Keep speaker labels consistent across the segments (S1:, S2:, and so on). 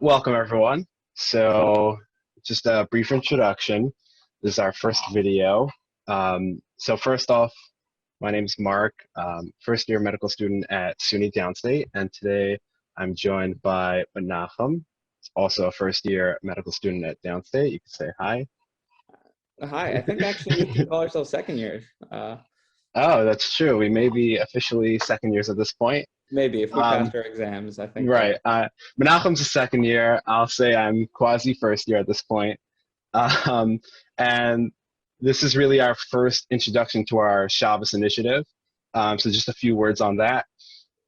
S1: Welcome, everyone. So, just a brief introduction. This is our first video. So first off, my name is Mark, first year medical student at SUNY Downstate, and today I'm joined by Menachem, also a first year medical student at Downstate. You can say hi.
S2: Hi, I think actually we can call ourselves second years.
S1: Oh, that's true. We may be officially second years at this point.
S2: Maybe if we passed our exams, I think.
S1: Right. Menachem's a second year. I'll say I'm quasi first year at this point. Um, and this is really our first introduction to our Shabbos initiative. So just a few words on that.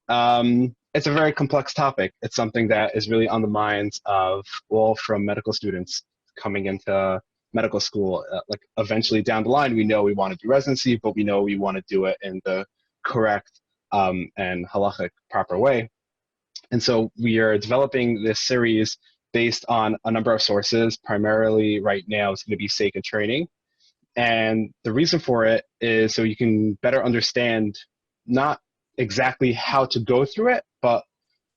S1: It's a very complex topic. It's something that is really on the minds of all from medical students coming into medical school. Like eventually down the line, we know we want to do residency, but we know we want to do it in the correct and halachic proper way. And so we are developing this series based on a number of sources. Primarily right now it's going to be sacred training. And the reason for it is so you can better understand not exactly how to go through it, but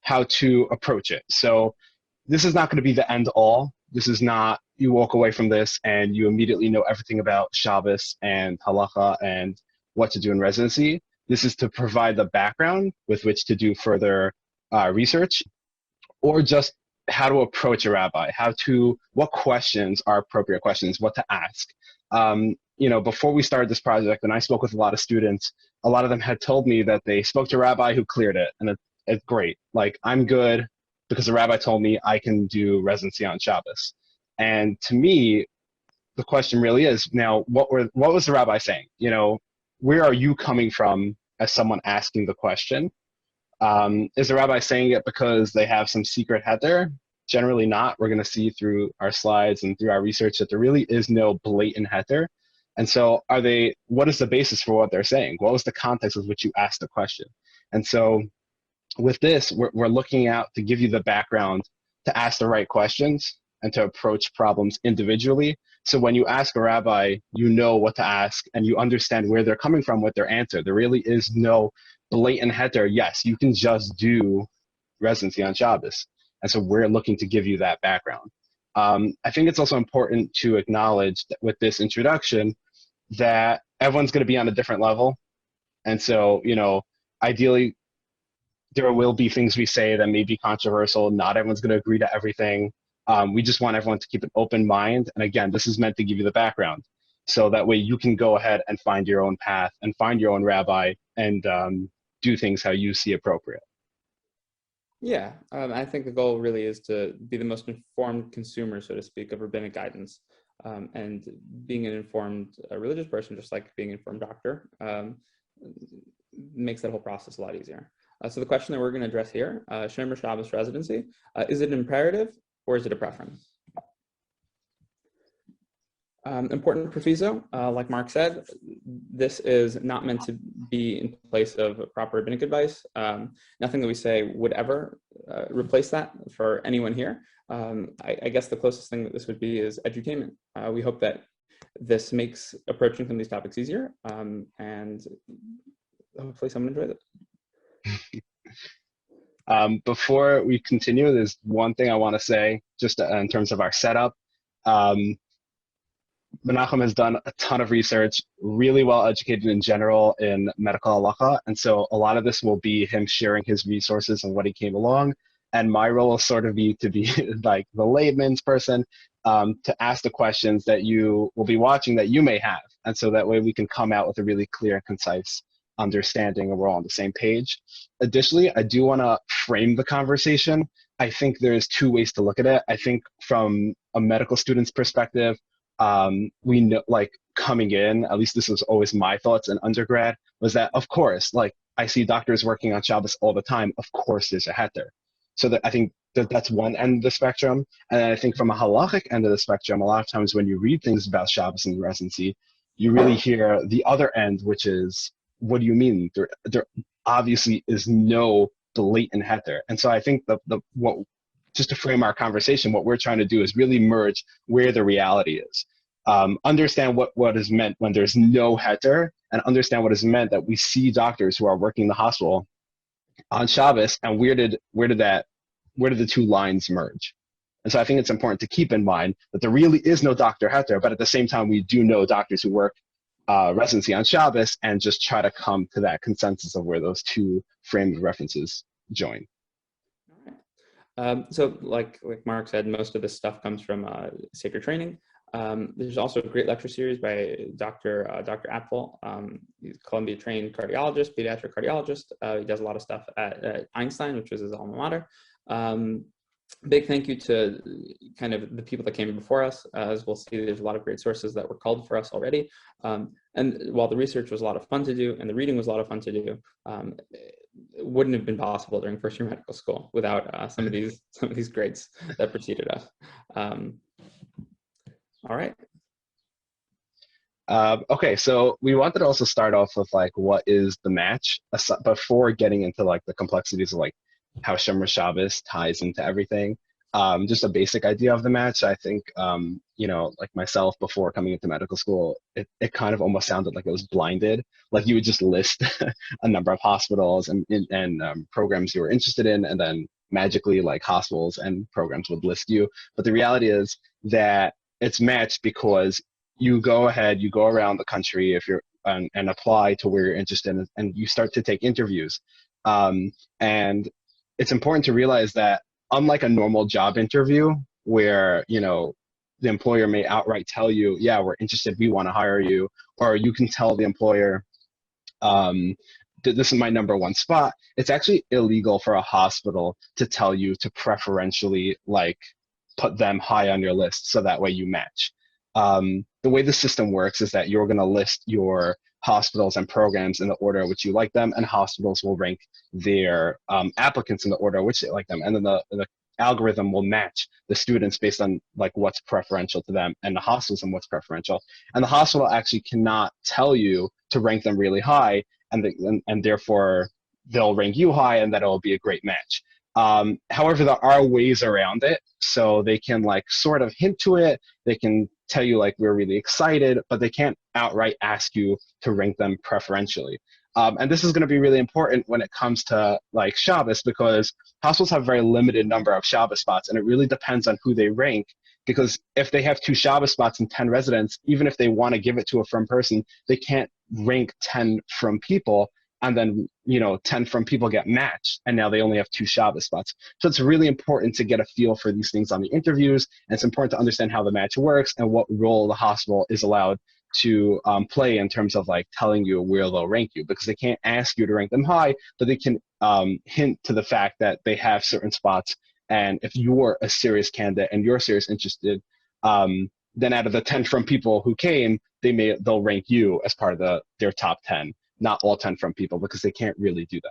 S1: how to approach it. So this is not going to be the end all. This is not you walk away from this and you immediately know everything about Shabbos and halacha and what to do in residency. This is to provide the background with which to do further research, or just how to approach a rabbi, what questions are appropriate questions, what to ask. Before we started this project, and I spoke with a lot of students, a lot of them had told me that they spoke to a rabbi who cleared it, and it's great. Like, I'm good because the rabbi told me I can do residency on Shabbos. And to me, the question really is, now, what was the rabbi saying? Where are you coming from as someone asking the question? Is the rabbi saying it because they have some secret heter? Generally not. We're going to see through our slides and through our research that there really is no blatant heter. And so what is the basis for what they're saying? What was the context with which you asked the question? And so with this, we're looking out to give you the background to ask the right questions and to approach problems individually. So when you ask a rabbi, you know what to ask and you understand where they're coming from with their answer. There really is no blatant heter. Yes, you can just do residency on Shabbos. And so we're looking to give you that background. I think it's also important to acknowledge that with this introduction that everyone's going to be on a different level. And so, ideally, there will be things we say that may be controversial. Not everyone's going to agree to everything. We just want everyone to keep an open mind. And again, this is meant to give you the background. So that way you can go ahead and find your own path and find your own rabbi and do things how you see appropriate.
S2: Yeah, I think the goal really is to be the most informed consumer, so to speak, of rabbinic guidance. And being an informed religious person, just like being an informed doctor, makes that whole process a lot easier. So the question that we're going to address here, Shomer Shabbos Residency, is it an imperative or is it a preference? Important proviso, like Mark said, this is not meant to be in place of proper rabbinic advice. Nothing that we say would ever replace that for anyone here. I guess the closest thing that this would be is edutainment. We hope that this makes approaching some of these topics easier, and hopefully someone enjoys it.
S1: Before we continue, there's one thing I want to say just in terms of our setup. Menachem has done a ton of research, really well educated in general in medical halacha, and so a lot of this will be him sharing his resources and what he came along. And my role will sort of be to be like the layman's person, to ask the questions that you will be watching that you may have, and so that way we can come out with a really clear and concise understanding and we're all on the same page. Additionally, I do want to frame the conversation. I think there's two ways to look at it. I think from a medical student's perspective, we know, like, coming in, at least this was always my thoughts in undergrad, was that of course, like, I see doctors working on Shabbos all the time, of course there's a heter. So that I think that's one end of the spectrum. And then I think from a halachic end of the spectrum, a lot of times when you read things about Shabbos and residency, you really hear the other end, which is, what do you mean? There obviously is no blatant heter. And so I think just to frame our conversation, what we're trying to do is really merge where the reality is. Understand what is meant when there's no heter, and understand what is meant that we see doctors who are working in the hospital on Shabbos, and where did the two lines merge? And so I think it's important to keep in mind that there really is no doctor out there, but at the same time, we do know doctors who work residency on Shabbos, and just try to come to that consensus of where those two frames of references join.
S2: So like Mark said, most of this stuff comes from Sacred Training. There's also a great lecture series by Dr. Apfel. He's a Columbia-trained cardiologist, pediatric cardiologist. He does a lot of stuff at Einstein, which was his alma mater. Big thank you to kind of the people that came before us. As we'll see, there's a lot of great sources that were called for us already. And while the research was a lot of fun to do and the reading was a lot of fun to do, it wouldn't have been possible during first-year medical school without some of these greats that preceded us. All right.
S1: Okay, so we wanted to also start off with like, what is the match before getting into like the complexities of like how Shomer Shabbos ties into everything. Just a basic idea of the match. I think, you know, like myself before coming into medical school, it kind of almost sounded like it was blinded. Like you would just list a number of hospitals and programs you were interested in, and then magically like hospitals and programs would list you. But the reality is that it's matched because you go ahead, you go around the country if you're and apply to where you're interested in, and you start to take interviews. And it's important to realize that unlike a normal job interview where, you know, the employer may outright tell you, yeah, we're interested, we want to hire you, or you can tell the employer, this is my number one spot. It's actually illegal for a hospital to tell you to preferentially like put them high on your list so that way you match. The way the system works is that you're going to list your hospitals and programs in the order in which you like them, and hospitals will rank their applicants in the order in which they like them, and then the algorithm will match the students based on like what's preferential to them, and the hospitals and what's preferential. And the hospital actually cannot tell you to rank them really high, and therefore they'll rank you high, and that it'll be a great match. However, there are ways around it. So they can like sort of hint to it. They can tell you like, we're really excited, but they can't outright ask you to rank them preferentially. And this is going to be really important when it comes to like Shabbos, because hospitals have a very limited number of Shabbos spots, and it really depends on who they rank. Because if they have 2 Shabbos spots and 10 residents, even if they want to give it to a from person, they can't rank 10 from people, and then, you know, 10 from people get matched, and now they only have 2 Shabbos spots. So it's really important to get a feel for these things on the interviews, and it's important to understand how the match works and what role the hospital is allowed to play in terms of like telling you where they'll rank you, because they can't ask you to rank them high, but they can hint to the fact that they have certain spots, and if you're a serious candidate and you're serious interested, then out of the 10 from people who came, they'll rank you as part of their top 10. Not all 10 from people, because they can't really do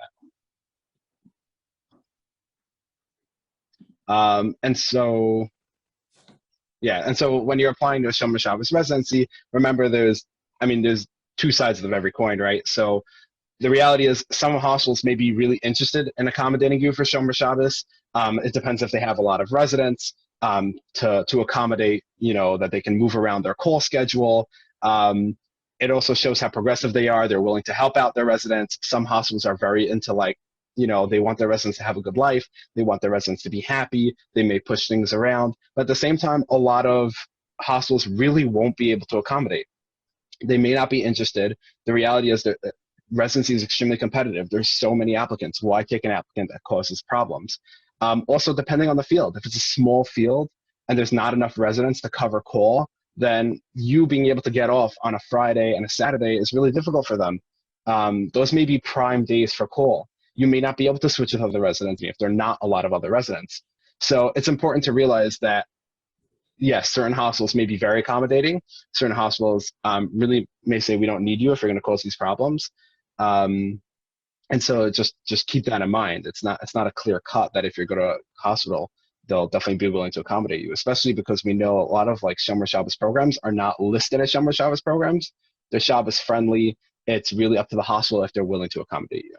S1: that. And so when you're applying to a Shomer Shabbos residency, remember there's 2 sides of every coin, right? So the reality is some hospitals may be really interested in accommodating you for Shomer Shabbos. It depends if they have a lot of residents to accommodate, you know, that they can move around their call schedule. It also shows how progressive they are. They're willing to help out their residents. Some hospitals are very into like, you know, they want their residents to have a good life. They want their residents to be happy. They may push things around. But at the same time, a lot of hospitals really won't be able to accommodate. They may not be interested. The reality is that residency is extremely competitive. There's so many applicants. Why take an applicant that causes problems? Also, depending on the field, if it's a small field and there's not enough residents to cover call, then you being able to get off on a Friday and a Saturday is really difficult for them. Those may be prime days for call. You may not be able to switch with other residents if there are not a lot of other residents. So it's important to realize that, yes, certain hospitals may be very accommodating. Certain hospitals really may say, we don't need you if you're going to cause these problems. And so just keep that in mind. It's not a clear cut that if you go to a hospital, they'll definitely be willing to accommodate you, especially because we know a lot of like Shomer Shabbos programs are not listed as Shomer Shabbos programs. They're Shabbos friendly. It's really up to the hospital if they're willing to accommodate you.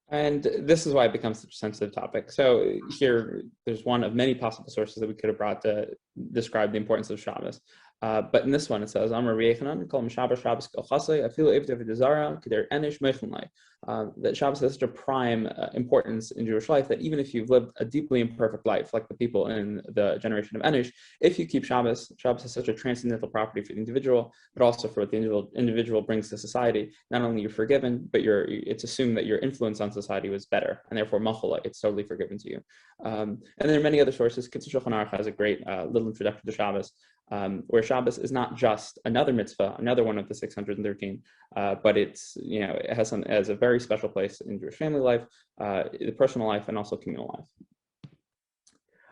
S2: And this is why it becomes such a sensitive topic. So here, there's one of many possible sources that we could have brought to describe the importance of Shabbos. But in this one, it says, Amar Yechanan, Kol Mishaber Shabbos Kol Chasei, Afilu Eivdei V'Dezara, K'der Enish Meichin Lai. that Shabbos has such a prime importance in Jewish life that even if you've lived a deeply imperfect life, like the people in the generation of Enosh, if you keep Shabbos, Shabbos has such a transcendental property for the individual, but also for what the individual brings to society. Not only you're forgiven, but it's assumed that your influence on society was better, and therefore Machala, it's totally forgiven to you. And there are many other sources. Kitzur Shulchan Aruch has a great little introduction to Shabbos, where Shabbos is not just another mitzvah, another one of the 613, but it has a very special place in Jewish family life, the personal life, and also communal life.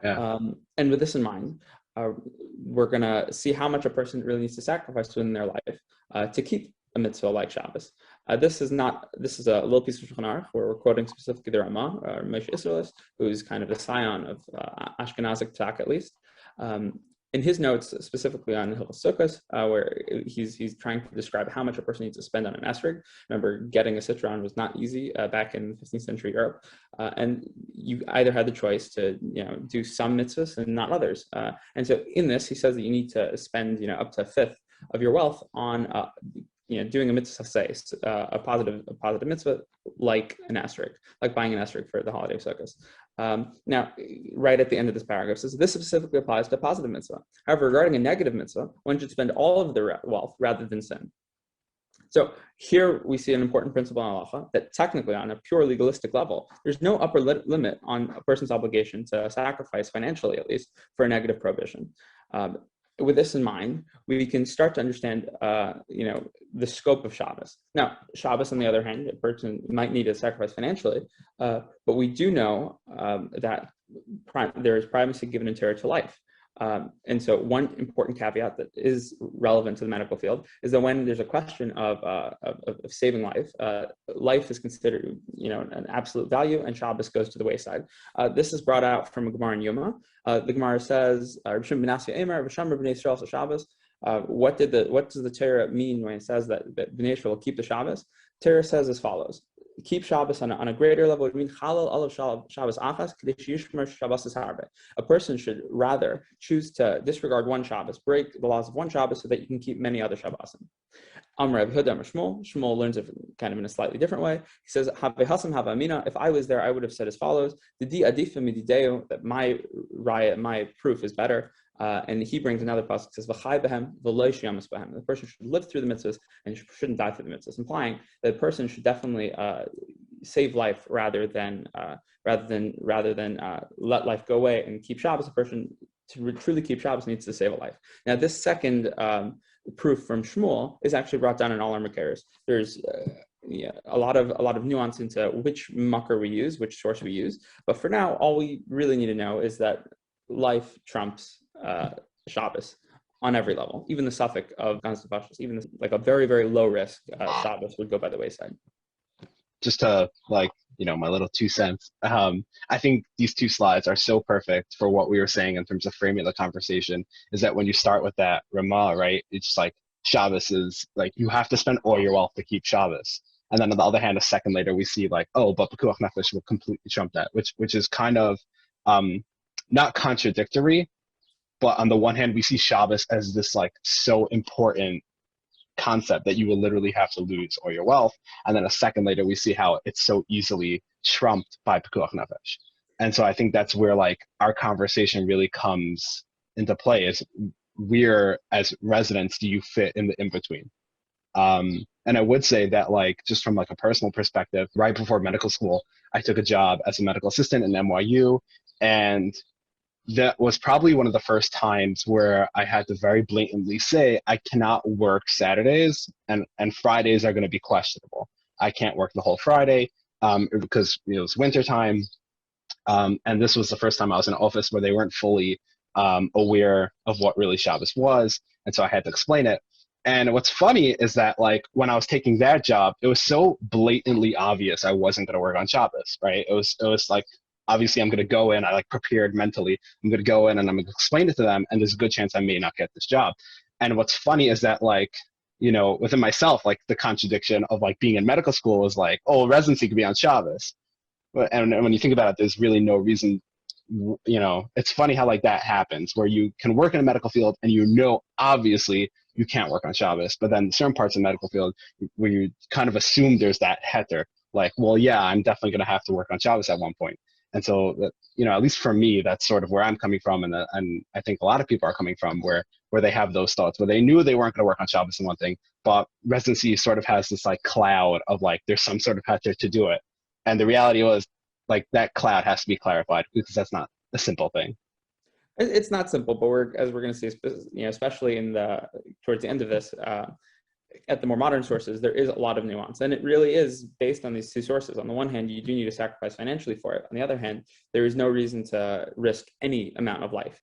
S1: Yeah.
S2: And with this in mind, we're going to see how much a person really needs to sacrifice within their life to keep a mitzvah like Shabbos. This is a little piece of Shulchan Aruch where we're quoting specifically the Ramah, Moshe Israelis, who's kind of a scion of Ashkenazic Tzak, at least. In his notes, specifically on Hilchos Sukkos, where he's trying to describe how much a person needs to spend on an esrog. Remember, getting a citron was not easy back in 15th century Europe, and you either had the choice to do some mitzvahs and not others. And so in this, he says that you need to spend up to a fifth of your wealth on doing a mitzvah, say a positive mitzvah, like an esrog, like buying an esrog for the holiday of Sukkos. Now, right at the end of this paragraph says this specifically applies to a positive mitzvah. However, regarding a negative mitzvah, one should spend all of the wealth rather than sin. So here we see an important principle in halacha that technically, on a pure legalistic level, there's no upper limit on a person's obligation to sacrifice financially, at least, for a negative prohibition. With this in mind, we can start to understand, the scope of Shabbos. Now, Shabbos, on the other hand, a person might need to sacrifice financially, but we do know that there is primacy given in Torah to life. And so one important caveat that is relevant to the medical field is that when there's a question of saving life, life is considered, an absolute value, and Shabbos goes to the wayside. This is brought out from a Gemara in Yoma. The Gemara says, what does the Torah mean when it says that Bnei Yisrael will keep the Shabbos? Torah says as follows: keep Shabbos on a greater level. It means Shabbos achas Shabbos harbe. A person should rather choose to disregard one Shabbos, break the laws of one Shabbos, so that you can keep many other Shabbosim. Rav Huda Amar Shmuel. Shmuel learns it kind of in a slightly different way. He says, "Have hasam have amina." If I was there, I would have said as follows: "The di adifa midideo," that my raya, my proof is better. And he brings another pasuk, says, "V'chai behem v'lo shiyamus behem." The person should live through the mitzvahs and shouldn't die through the mitzvahs, implying that the person should definitely save life rather than let life go away and keep Shabbos. A person to truly keep Shabbos needs to save a life. Now, this second proof from Shmuel is actually brought down in all our Makaros. There's a lot of nuance into which makar we use, which source we use. But for now, all we really need to know is that life trumps Shabbos on every level. Even the suffix of Gans Nefashos, even like a very, very low risk Shabbos would go by the wayside.
S1: Just to my little 2 cents. I think these 2 slides are so perfect for what we were saying in terms of framing the conversation, is that when you start with that Ramah, right, it's like Shabbos is like, you have to spend all your wealth to keep Shabbos. And then on the other hand, a second later, we see like, oh, but Pekuach Nefesh will completely trump that, which is kind of not contradictory, but on the one hand, we see Shabbos as this like so important concept that you will literally have to lose all your wealth. And then a second later, we see how it's so easily trumped by Pekuach Nefesh. And so I think that's where like our conversation really comes into play, is where as residents do you fit in the in-between? And I would say that like, just from like a personal perspective, right before medical school, I took a job as a medical assistant in NYU, and that was probably one of the first times where I had to very blatantly say, I cannot work Saturdays, and Fridays are going to be questionable. I can't work the whole Friday because it's winter time. And this was the first time I was in an office where they weren't fully aware of what really Shabbos was. And so I had to explain it. And what's funny is that like when I was taking that job, it was so blatantly obvious I wasn't going to work on Shabbos, right? It was like, obviously, I'm going to go in, I like prepared mentally, I'm going to go in and I'm going to explain it to them, and there's a good chance I may not get this job. And what's funny is that like, within myself, like the contradiction of like being in medical school is like, oh, residency could be on Shabbos. And when you think about it, there's really no reason, it's funny how like that happens, where you can work in a medical field and obviously you can't work on Shabbos, but then certain parts of the medical field where you kind of assume there's that heter, like, well, yeah, I'm definitely going to have to work on Shabbos at one point. And so, that, at least for me, that's sort of where I'm coming from, and I think a lot of people are coming from, where they have those thoughts, where they knew they weren't going to work on Shabbos in one thing, but residency sort of has this like cloud of like there's some sort of pressure to do it, and the reality was like that cloud has to be clarified because that's not a simple thing.
S2: It's not simple, but as we're going to see, especially towards the end of this, at the more modern sources, there is a lot of nuance, and it really is based on these two sources. On the one hand, you do need to sacrifice financially for it. On the other hand, there is no reason to risk any amount of life.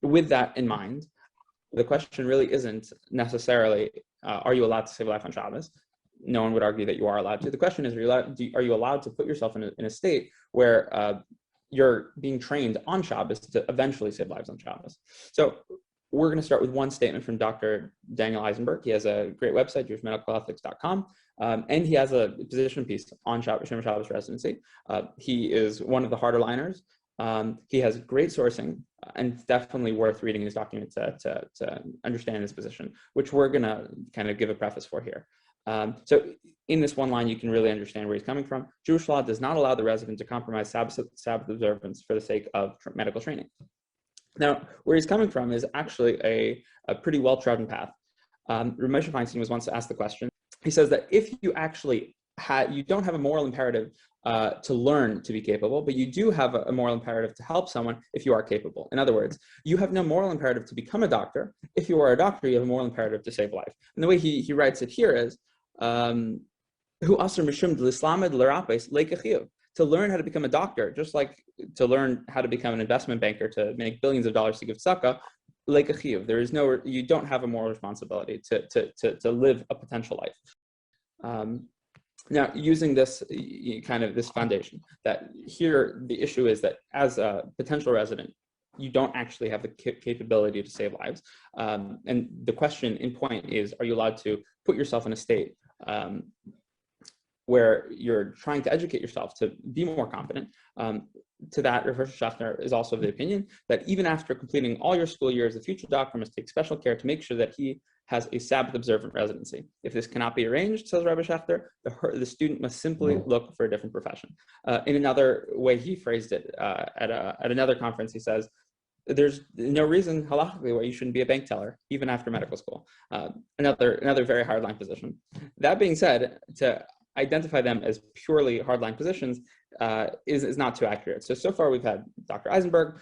S2: With that in mind, the question really isn't necessarily, are you allowed to save life on Shabbos? No one would argue that you are allowed to. The question is, are you allowed to put yourself in a state where you're being trained on Shabbos to eventually save lives on Shabbos? So we're going to start with one statement from Dr. Daniel Eisenberg. He has a great website, jewishmedicalethics.com, and he has a position piece on Shabbos Residency. He is one of the harder liners. He has great sourcing, and it's definitely worth reading his document to understand his position, which we're going to kind of give a preface for here. So in this one line, you can really understand where he's coming from. Jewish law does not allow the resident to compromise Sabbath observance for the sake of medical training. Now, where he's coming from is actually a pretty well-trodden path. Moshe Feinstein was once asked the question. He says that if you actually you don't have a moral imperative to learn to be capable, but you do have a moral imperative to help someone if you are capable. In other words, you have no moral imperative to become a doctor. If you are a doctor, you have a moral imperative to save life. And the way he writes it here is, "Hu asr mishum d'lislamed l'rapes le'kachiyuv." To learn how to become a doctor, just like to learn how to become an investment banker to make billions of dollars to give tzedakah, le'kachiyuv. You don't have a moral responsibility to live a potential life. Now, using this this foundation, that here the issue is that as a potential resident, you don't actually have the capability to save lives. And the question in point is, are you allowed to put yourself in a state where you're trying to educate yourself to be more competent? To that, Rav Schaffner is also of the opinion that even after completing all your school years, the future doctor must take special care to make sure that he has a Sabbath observant residency. If this cannot be arranged, says Rabbi Schachter, the student must simply look for a different profession. In another way he phrased it at another conference, he says, there's no reason halakhically why you shouldn't be a bank teller, even after medical school. Another very hardline position. That being said, to identify them as purely hardline positions is not too accurate. So far we've had Dr. Eisenberg.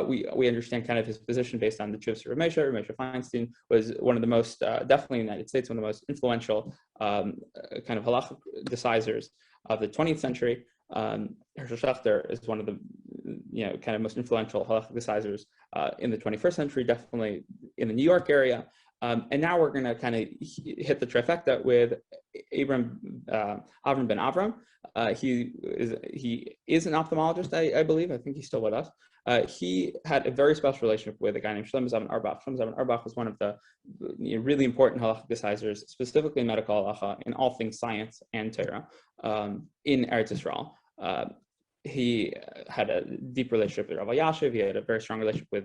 S2: We understand kind of his position based on the Chuvas of Moshe Feinstein was one of the most, definitely in the United States, one of the most influential kind of halachic decisors of the 20th century. Hershel Schachter is one of the kind of most influential halachic decisors in the 21st century, definitely in the New York area. And now we're going to kind of hit the trifecta with Avram ben Avram. He is an ophthalmologist, I believe. I think he's still with us. He had a very special relationship with a guy named Shlomo Zalman Auerbach. Shlomo Zalman Auerbach was one of the really important halachic decisors, specifically in medical halacha, in all things science and Torah, in Eretz Yisrael. He had a deep relationship with Rav Yashiv. He had a very strong relationship with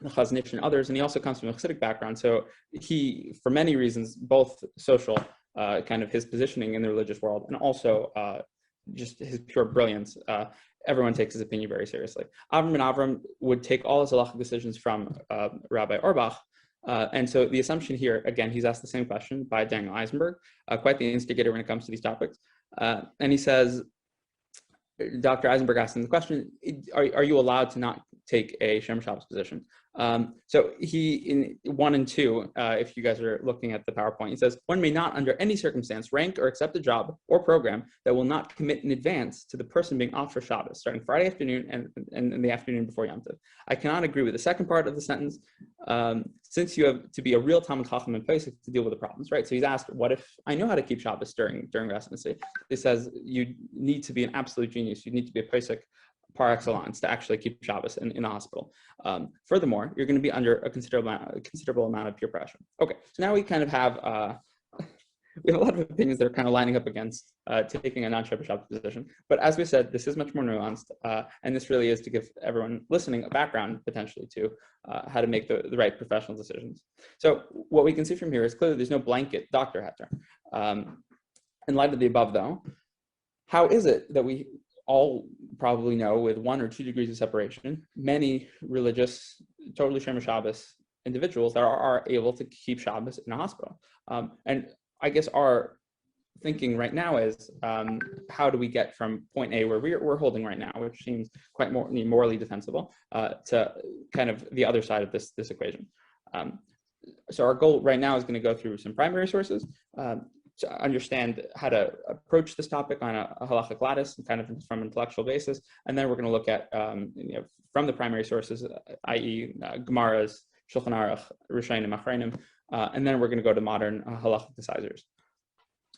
S2: the Chaznich and others, and he also comes from a Chassidic background. So he, for many reasons, both social, kind of his positioning in the religious world, and also just his pure brilliance, everyone takes his opinion very seriously. Avram ben Avram would take all his halachic decisions from Rabbi Auerbach. And so the assumption here, again, he's asked the same question by Daniel Eisenberg, quite the instigator when it comes to these topics. And he says, Dr. Eisenberg asked him the question, are you allowed to not take a Shomer Shabbos position? So he, in 1 and 2, if you guys are looking at the PowerPoint, he says, one may not under any circumstance rank or accept a job or program that will not commit in advance to the person being off for Shabbos, starting Friday afternoon and in the afternoon before Yom Tov. I cannot agree with the second part of the sentence, since you have to be a real Talmid Chacham and Pesach to deal with the problems, right? So he's asked, what if I know how to keep Shabbos during residency? He says, you need to be an absolute genius. You need to be a Pesach par excellence to actually keep Shabbos in the hospital. Furthermore, you're going to be under a considerable amount of peer pressure. Okay, so now we kind of have we have a lot of opinions that are kind of lining up against taking a non-shomer Shabbos position. But as we said, this is much more nuanced, and this really is to give everyone listening a background potentially to how to make the right professional decisions. So what we can see from here is clearly there's no blanket doctor heter. In light of the above, though, how is it that we all probably know with 1 or 2 degrees of separation, many religious, totally Shomer Shabbos individuals that are able to keep Shabbos in a hospital? And I guess our thinking right now is, how do we get from point A, where we're holding right now, which seems quite morally defensible, to kind of the other side of this equation? So our goal right now is going to go through some primary sources to understand how to approach this topic on a halachic lattice, and kind of from an intellectual basis, and then we're going to look at from the primary sources, i.e., Gemaras, Shulchan Aruch, Rishonim, Achronim, and then we're going to go to modern halachic decisors.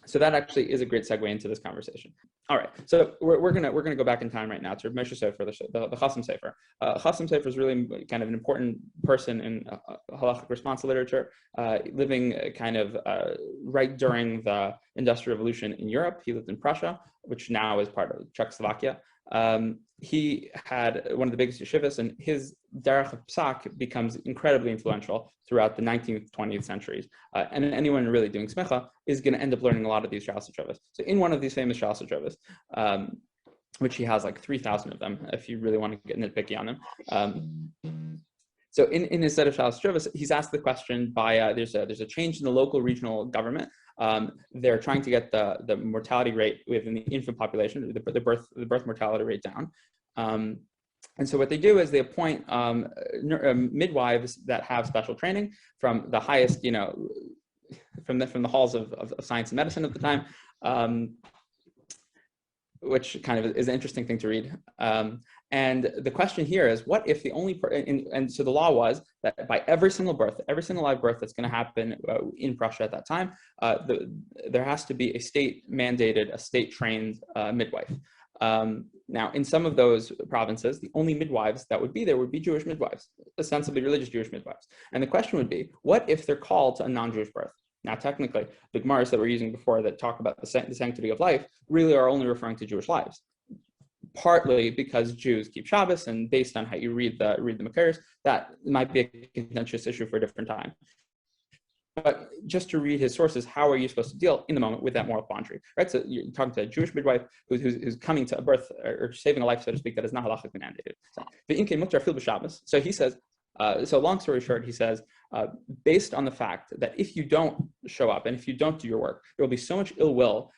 S2: So that actually is a great segue into this conversation. All right, so we're gonna go back in time right now to Moshe Sofer, the Chasam Sofer. Chasam Sofer is really kind of an important person in halachic response literature, living kind of right during the Industrial Revolution in Europe. He lived in Prussia, which now is part of Czechoslovakia. He had one of the biggest yeshivas, and his derech of psak becomes incredibly influential throughout the 19th, 20th centuries. And anyone really doing smicha is going to end up learning a lot of these Shabbos Residency. So in one of these famous Shabbos Residency, which he has like 3,000 of them, if you really want to get nitpicky on them. So in his set of Shabbos Residency, he's asked the question by, there's a change in the local regional government. They're trying to get the mortality rate within the infant population, the birth mortality rate down. And so what they do is they appoint midwives that have special training from the highest, from the halls of science and medicine at the time, which kind of is an interesting thing to read. And the question here is, what if the only, and so the law was that by every single live birth that's going to happen in Prussia at that time, there has to be a state-mandated, a state-trained midwife. Now, in some of those provinces, the only midwives that would be there would be Jewish midwives, ostensibly religious Jewish midwives. And the question would be, what if they're called to a non-Jewish birth? Now, technically, the Gemaras that we're using before that talk about the sanctity of life really are only referring to Jewish lives. Partly because Jews keep Shabbos, and based on how you read the Makaros, that might be a contentious issue for a different time. But just to read his sources, how are you supposed to deal in the moment with that moral quandary, right? So you're talking to a Jewish midwife who's coming to a birth or saving a life, so to speak, that is not halachically mandated. So he says, so long story short, he says, based on the fact that if you don't show up and if you don't do your work, there will be so much ill will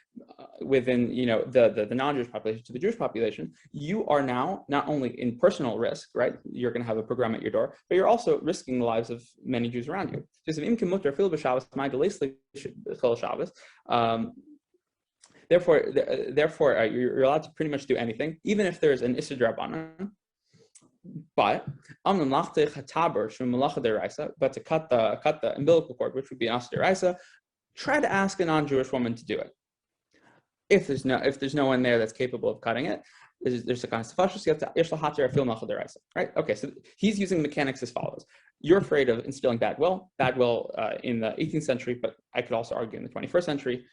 S2: within the non-Jewish population to the Jewish population. You are now not only in personal risk, right? You're going to have a pogrom at your door, but you're also risking the lives of many Jews around you. Therefore, you're allowed to pretty much do anything, even if there's an Issur D'Rabbanan. But to cut the umbilical cord, which would be an Issur D'Oraisa, try to ask a non-Jewish woman to do it. If there's no one there that's capable of cutting it, there's a kind of fashus, you have to right? Okay, so he's using mechanics as follows. You're afraid of instilling bad will in the 18th century, but I could also argue in the 21st century,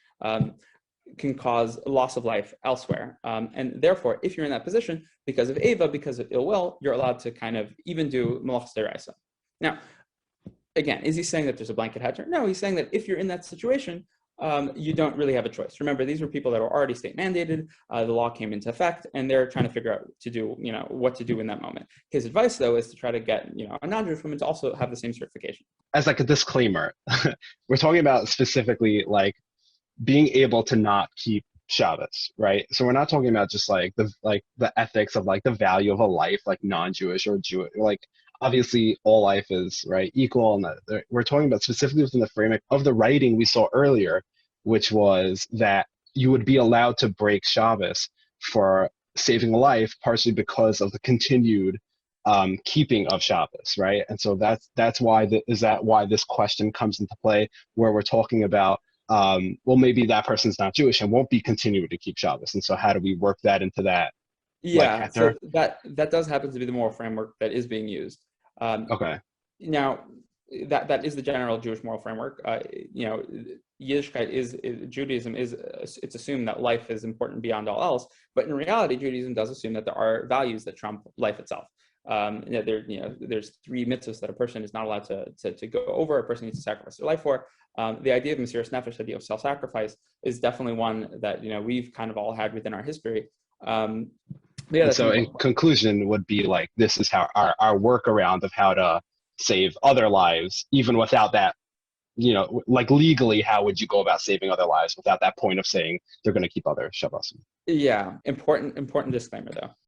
S2: can cause loss of life elsewhere. And therefore, if you're in that position, because of Eva, because of ill will, you're allowed to kind of even do malachas d'oraisa. Now, again, is he saying that there's a blanket heter? No, he's saying that if you're in that situation, you don't really have a choice. Remember, these were people that were already state mandated. The law came into effect, and they're trying to figure out what to do in that moment. His advice, though, is to try to get a non-Jewish woman to also have the same certification. As
S1: like a disclaimer, we're talking about specifically like being able to not keep Shabbos, right? So we're not talking about just like the ethics of like the value of a life, like non-Jewish or Jewish. Like obviously, all life is right equal, and we're talking about specifically within the framework of the writing we saw earlier, which was that you would be allowed to break Shabbos for saving a life, partially because of the continued keeping of Shabbos, right? And so that's why why this question comes into play, where we're talking about well, maybe that person's not Jewish and won't be continuing to keep Shabbos, and so how do we work that into that?
S2: Yeah, so that does happen to be the moral framework that is being used.
S1: Okay.
S2: Now, that is the general Jewish moral framework. Yiddishkeit is Judaism is it's assumed that life is important beyond all else, but in reality, Judaism does assume that there are values that trump life itself. There's 3 mitzvahs that a person is not allowed to go over. A person needs to sacrifice their life for. The idea of Mesiras Nefesh, the idea of self-sacrifice, is definitely one that we've kind of all had within our history.
S1: So in conclusion would be like, this is how our workaround of how to save other lives, even without that, like legally, how would you go about saving other lives without that point of saying they're going to keep other Shabbos?
S2: Yeah, important disclaimer though.